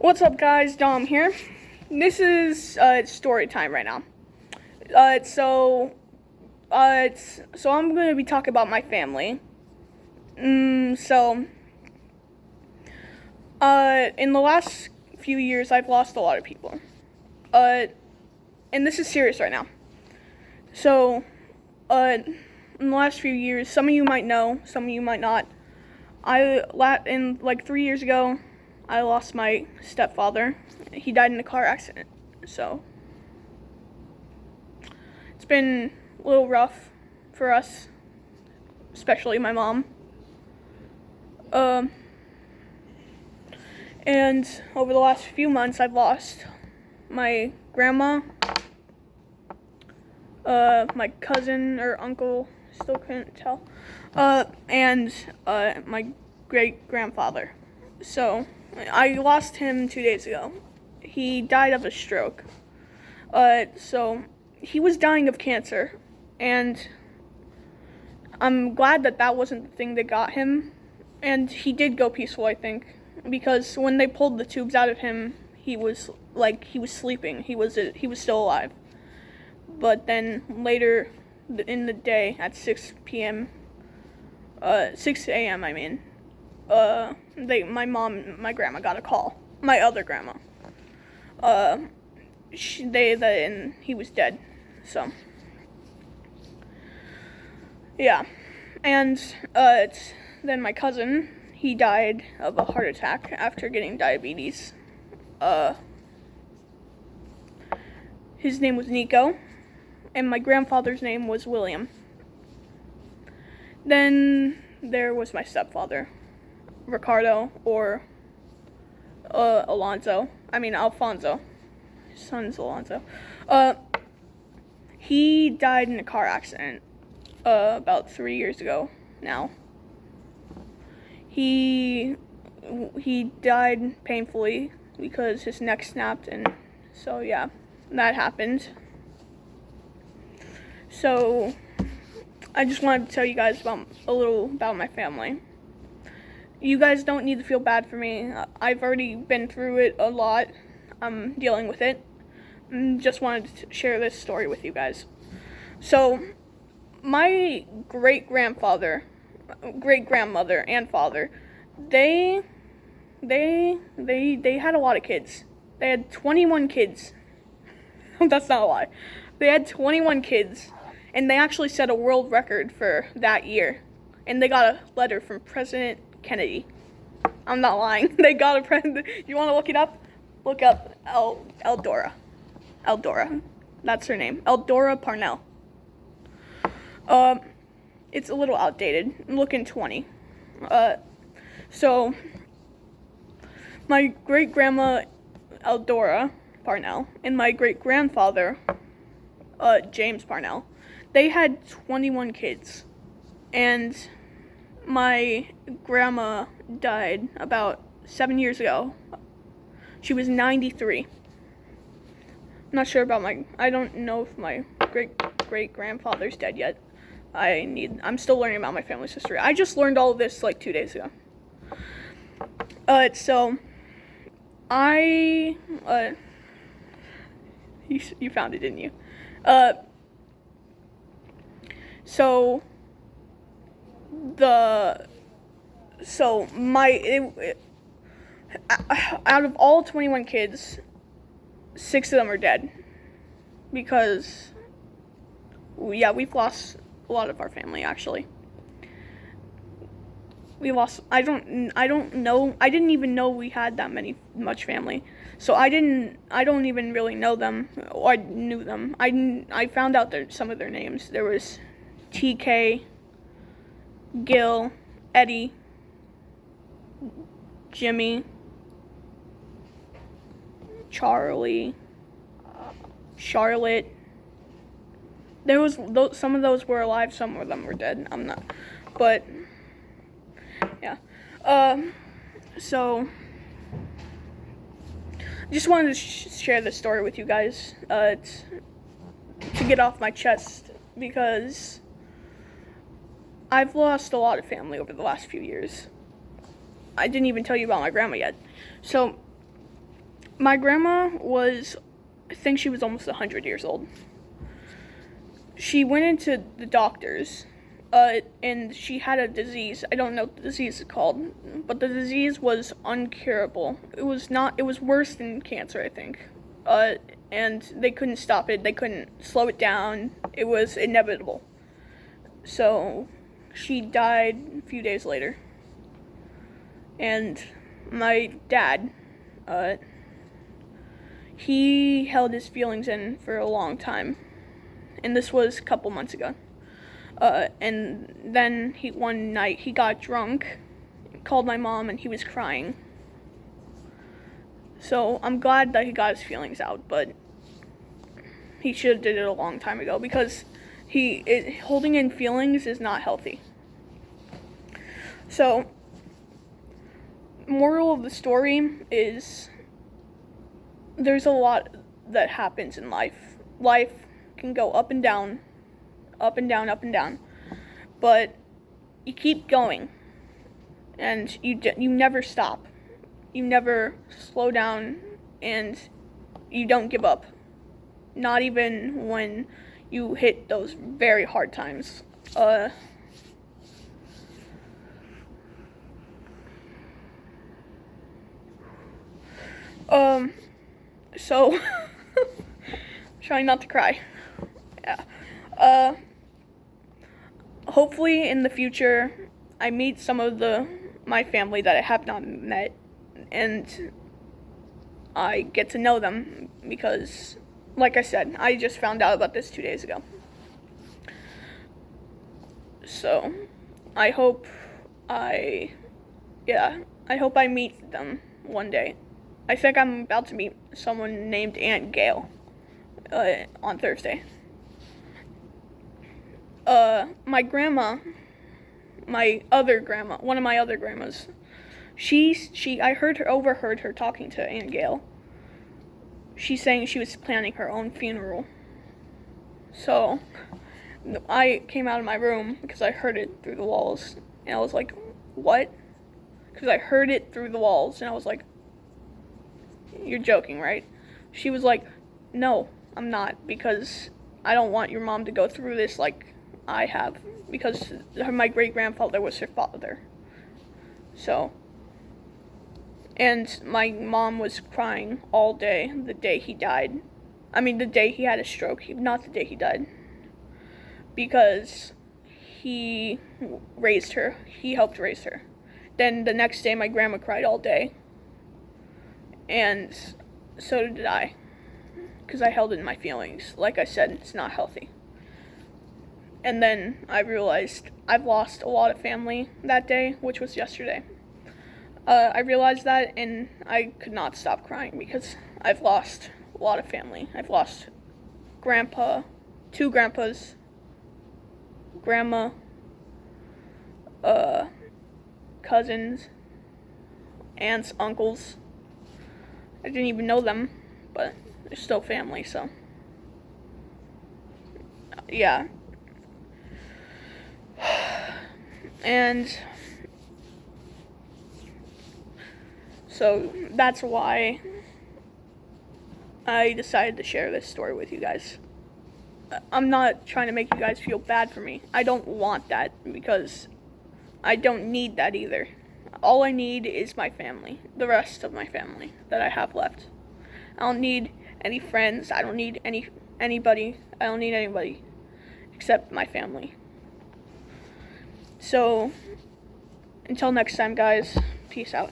What's up, guys? Dom here. This is story time right now. So I'm gonna be talking about my family. In the last few years, I've lost a lot of people. And this is serious right now. So, in the last few years, some of you might know, some of you might not. Like 3 years ago, I lost my stepfather. He died in a car accident. So it's been a little rough for us, especially my mom. And over the last few months, I've lost my grandma, my cousin or uncle, still couldn't tell, and my great-grandfather. So I lost him 2 days ago. He died of a stroke. So he was dying of cancer, and I'm glad that wasn't the thing that got him. And he did go peaceful, I think, because when they pulled the tubes out of him, he was sleeping. He was still alive. But then later in the day at 6 a.m. I mean, my grandma got a call. My other grandma. And he was dead. So, yeah. And, then my cousin, he died of a heart attack after getting diabetes. His name was Nico, and my grandfather's name was William. Then there was my stepfather, Ricardo, or Alfonso. His son's Alonso. He died in a car accident about 3 years ago now. He died painfully because his neck snapped, and so yeah, that happened. So I just wanted to tell you guys a little about my family. You guys don't need to feel bad for me. I've already been through it a lot. I'm dealing with it. Just wanted to share this story with you guys. So, my great-grandfather, great-grandmother, and father, they had a lot of kids. They had 21 kids. That's not a lie. They had 21 kids, and they actually set a world record for that year. And they got a letter from President Kennedy. I'm not lying. They got a president. You want to look it up? Look up Eldora. That's her name. Eldora Parnell. It's a little outdated. I'm looking 20. So my great-grandma Eldora Parnell and my great-grandfather James Parnell, they had 21 kids. And my grandma died about 7 years ago. She was 93. I'm not sure about I don't know if my great-grandfather's dead yet. I'm still learning about my family's history. I just learned all of this like 2 days ago. So you found it, didn't you? Out of all 21 kids, 6 of them are dead because, we've lost a lot of our family, actually. We lost, I don't know, I didn't even know we had that much family. So I don't even really know them, or I knew them. I found out some of their names. There was TK, Gil, Eddie, Jimmy, Charlie, Charlotte. Some of those were alive, some of them were dead. I'm not, but yeah. So just wanted to share this story with you guys to get off my chest, because I've lost a lot of family over the last few years. I didn't even tell you about my grandma yet. So My grandma was, I think she was almost 100 years old. She went into the doctors, and she had a disease. I don't know what the disease is called, but the disease was uncurable. It was worse than cancer, I think. And they couldn't stop it. They couldn't slow it down. It was inevitable. So she died a few days later. And my dad, he held his feelings in for a long time. And this was a couple months ago. And then one night he got drunk, called my mom, and he was crying. So I'm glad that he got his feelings out, but he should have did it a long time ago, because holding in feelings is not healthy. So, moral of the story is there's a lot that happens in life. Life can go up and down, up and down, up and down, but you keep going, and you never stop. You never slow down, and you don't give up. Not even when you hit those very hard times. So trying not to cry. Yeah. Hopefully in the future I meet some of my family that I have not met, and I get to know them, because, like I said, I just found out about this 2 days ago. So, I hope I meet them one day. I think I'm about to meet someone named Aunt Gail, on Thursday. My grandma, one of my other grandmas, I overheard her talking to Aunt Gail. She's saying she was planning her own funeral. So, I came out of my room because I heard it through the walls, and I was like, what? Because I heard it through the walls, and I was like, you're joking, right? She was like, no, I'm not, because I don't want your mom to go through this like I have, because my great-grandfather was her father. So, and my mom was crying all day the day he died. I mean, the day he had a stroke, not the day he died. Because he raised her. He helped raise her. Then the next day, my grandma cried all day. And so did I. Because I held in my feelings. Like I said, it's not healthy. And then I realized I've lost a lot of family that day, which was yesterday. I realized that, and I could not stop crying, because I've lost a lot of family. I've lost grandpa, 2 grandpas, grandma, cousins, aunts, uncles. I didn't even know them, but they're still family, so. Yeah. And so that's why I decided to share this story with you guys. I'm not trying to make you guys feel bad for me. I don't want that, because I don't need that either. All I need is my family, the rest of my family that I have left. I don't need any friends. I don't need anybody. I don't need anybody except my family. So, until next time, guys, peace out.